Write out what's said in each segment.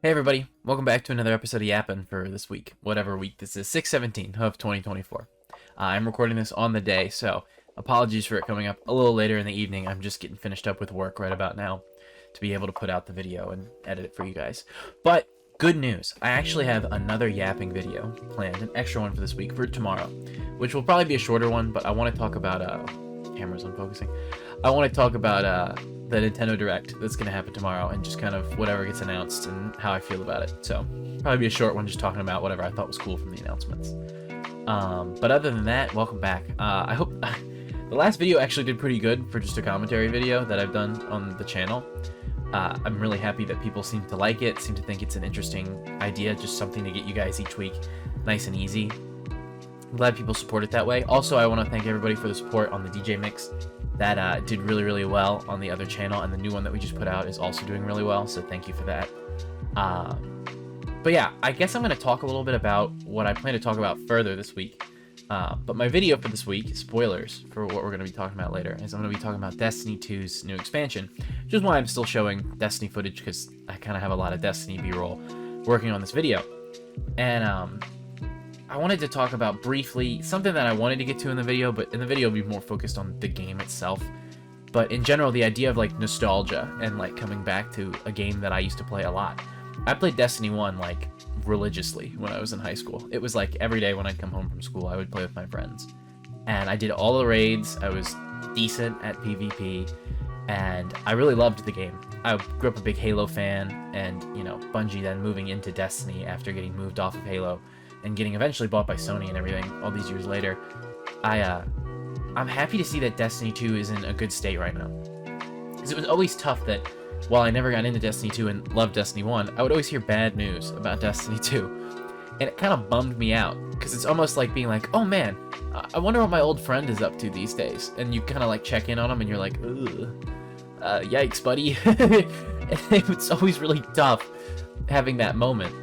Hey everybody, welcome back to another episode of Yapping for this week, whatever week this is, 6/17 of 2024. I'm recording this on the day, so apologies for it coming up a little later in the evening. I'm just getting finished up with work right about now to be able to put out the video and edit it for you guys. But good news, I actually have another Yapping video planned, an extra one for this week for tomorrow, which will probably be a shorter one, but I want to talk about, camera's unfocusing. I want to talk about, the Nintendo Direct that's going to happen tomorrow and just kind of whatever gets announced and how I feel about it. So probably be a short one just talking about whatever I thought was cool from the announcements. But other than that, welcome back. I hope the last video actually did pretty good for just a commentary video that I've done on the channel. I'm really happy that people seem to like it, seem to think it's an interesting idea, just something to get you guys each week nice and easy. I'm glad people support it that way. Also, I want to thank everybody for the support on the DJ mix. That did really well on the other channel, and the new one that we just put out is also doing really well, so thank you for that. But yeah, I guess I'm going to talk a little bit about what I plan to talk about further this week. But my video for this week, spoilers for what we're going to be talking about later, is I'm going to be talking about Destiny 2's new expansion, which is why I'm still showing Destiny footage, because I kind of have a lot of Destiny B-roll working on this video. And I wanted to talk about briefly something that I wanted to get to in the video, but in the video it'll be more focused on the game itself. But in general, the idea of like nostalgia and like coming back to a game that I used to play a lot. I played Destiny 1 like religiously when I was in high school. It was like every day when I'd come home from school, I would play with my friends. And I did all the raids, I was decent at PvP, and I really loved the game. I grew up a big Halo fan, and you know, Bungie then moving into Destiny after getting moved off of Halo and getting eventually bought by Sony and everything all these years later. I'm happy to see that Destiny 2 is in a good state right now. Because it was always tough that while I never got into Destiny 2 and loved Destiny 1, I would always hear bad news about Destiny 2. And it kind of bummed me out, because it's almost like being like, oh man, I wonder what my old friend is up to these days. And you kind of like check in on him and you're like, ugh, yikes, buddy. It's always really tough having that moment.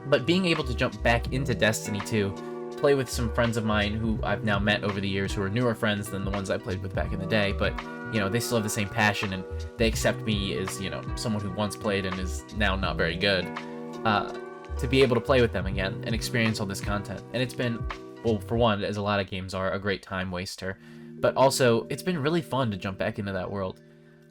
But being able to jump back into Destiny 2, play with some friends of mine who I've now met over the years who are newer friends than the ones I played with back in the day, but, you know, they still have the same passion and they accept me as, you know, someone who once played and is now not very good, to be able to play with them again and experience all this content. And it's been, well, for one, as a lot of games are, a great time waster, but also it's been really fun to jump back into that world.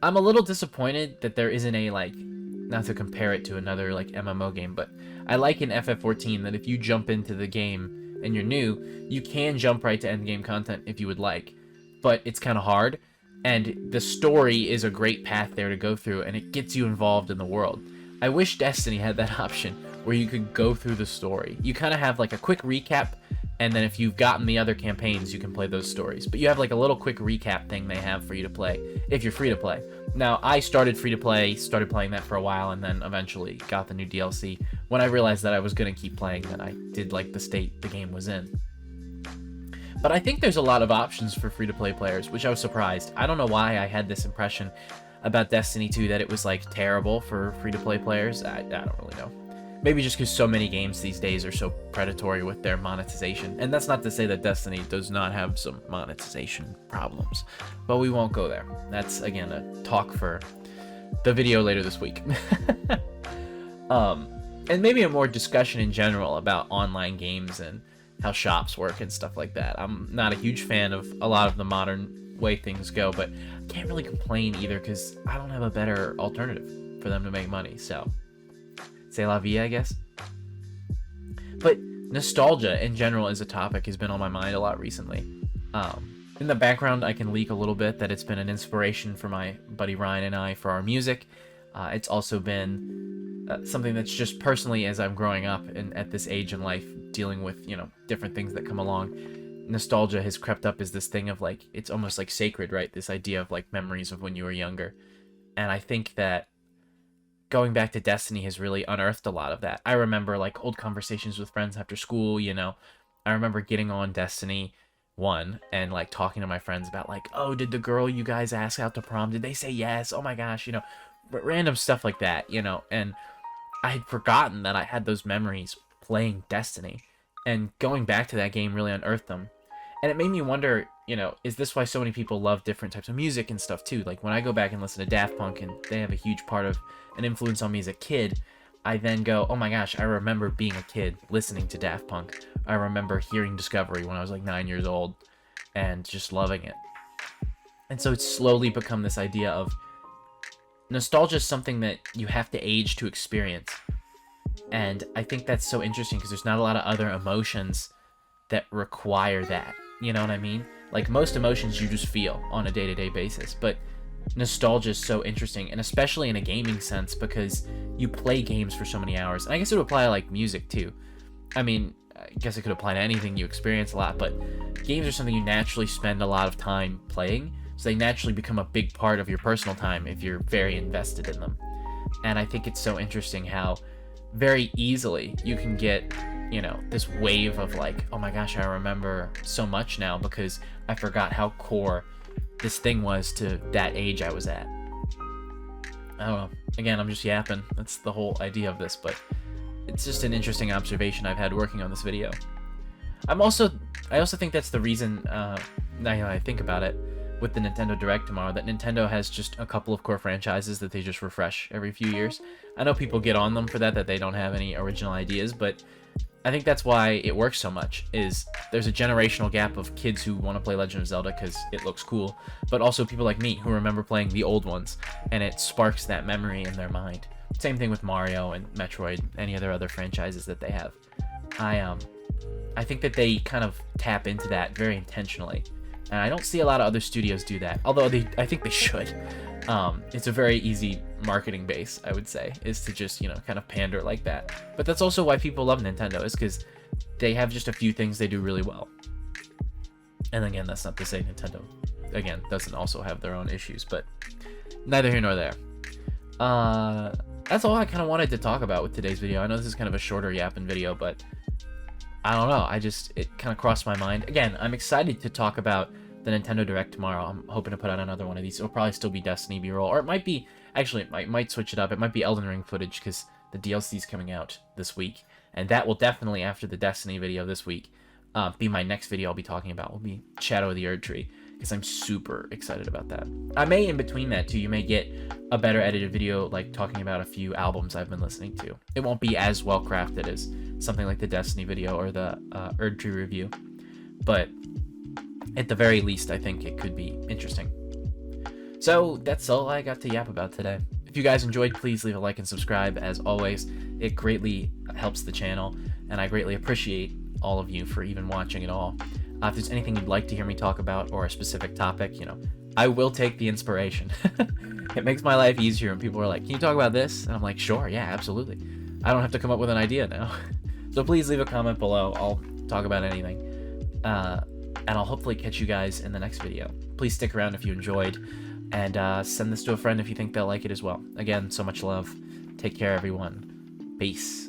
I'm a little disappointed that there isn't a, like, not to compare it to another like MMO game, but I like in FF14 that if you jump into the game and you're new, you can jump right to endgame content if you would like, but it's kind of hard, and the story is a great path there to go through, and it gets you involved in the world. I wish Destiny had that option where you could go through the story. You kind of have like a quick recap, and then if you've gotten the other campaigns, you can play those stories. But you have like a little quick recap thing they have for you to play if you're free to play. Now, I started free to play, started playing that for a while, and then eventually got the new DLC when I realized that I was going to keep playing, that I did like the state the game was in. But I think there's a lot of options for free to play players, which I was surprised. I don't know why I had this impression about Destiny 2 that it was like terrible for free to play players. I don't really know. Maybe just because so many games these days are so predatory with their monetization. And that's not to say that Destiny does not have some monetization problems, but we won't go there. That's, again, a talk for the video later this week. And maybe a more discussion in general about online games and how shops work and stuff like that. I'm not a huge fan of a lot of the modern way things go, but I can't really complain either because I don't have a better alternative for them to make money, so c'est la vie, I guess. But nostalgia in general as a topic has been on my mind a lot recently. In the background, I can leak a little bit that it's been an inspiration for my buddy Ryan and I for our music. It's also been something that's just personally, as I'm growing up and at this age in life, dealing with, you know, different things that come along, nostalgia has crept up as this thing of like, it's almost like sacred, right? This idea of like memories of when you were younger. And I think that going back to Destiny has really unearthed a lot of that. I remember like old conversations with friends after school, you know. I remember getting on Destiny 1 and like talking to my friends about like, oh, did the girl you guys ask out to prom, did they say yes? Oh my gosh, you know, random stuff like that, you know. And I had forgotten that I had those memories playing Destiny, and going back to that game really unearthed them. And it made me wonder, you know, is this why so many people love different types of music and stuff too? Like when I go back and listen to Daft Punk, and they have a huge part of an influence on me as a kid, I then go, oh my gosh, I remember being a kid listening to Daft Punk. I remember hearing Discovery when I was like 9 years old and just loving it. And so it's slowly become this idea of nostalgia is something that you have to age to experience. And I think that's so interesting because there's not a lot of other emotions that require that. You know what I mean? Like most emotions you just feel on a day-to-day basis, but nostalgia is so interesting, and especially in a gaming sense because you play games for so many hours. And I guess it would apply to like music too. I mean, I guess it could apply to anything you experience a lot, but games are something you naturally spend a lot of time playing, so they naturally become a big part of your personal time if you're very invested in them. And I think it's so interesting how very easily you can get, you know, this wave of like, oh my gosh, I remember so much now because I forgot how core this thing was to that age I was at. I don't know. Again, I'm just yapping. That's the whole idea of this, but it's just an interesting observation I've had working on this video. I also think that's the reason, now I think about it, with the Nintendo Direct tomorrow, that Nintendo has just a couple of core franchises that they just refresh every few years. I know people get on them for that they don't have any original ideas, but I think that's why it works so much, is there's a generational gap of kids who want to play Legend of Zelda because it looks cool, but also people like me who remember playing the old ones, and it sparks that memory in their mind. Same thing with Mario and Metroid, any other franchises that they have. I think that they kind of tap into that very intentionally, and I don't see a lot of other studios do that, although I think they should. It's a very easy marketing base, I would say, is to just, you know, kind of pander like that. But that's also why people love Nintendo, is because they have just a few things they do really well. And again, that's not to say Nintendo, again, doesn't also have their own issues, but neither here nor there. That's all I kind of wanted to talk about with today's video. I know this is kind of a shorter yapping video, but I don't know. It kind of crossed my mind. Again, I'm excited to talk about the Nintendo Direct tomorrow. I'm hoping to put out another one of these. It'll probably still be Destiny B-roll, or it might be, actually, it might switch it up. It might be Elden Ring footage because the DLC is coming out this week, and that will definitely, after the Destiny video this week, be my next video I'll be talking about. Will be Shadow of the Erdtree, because I'm super excited about that. I may, in between that too, you may get a better edited video like talking about a few albums I've been listening to. It won't be as well crafted as something like the Destiny video or the Erdtree review, but at the very least, I think it could be interesting. So that's all I got to yap about today. If you guys enjoyed, please leave a like and subscribe. As always, it greatly helps the channel, and I greatly appreciate all of you for even watching at all. If there's anything you'd like to hear me talk about or a specific topic, you know, I will take the inspiration. It makes my life easier when people are like, can you talk about this? And I'm like, sure, yeah, absolutely. I don't have to come up with an idea now. So please leave a comment below. I'll talk about anything. And I'll hopefully catch you guys in the next video. Please stick around if you enjoyed, and send this to a friend if you think they'll like it as well. Again, so much love. Take care, everyone. Peace.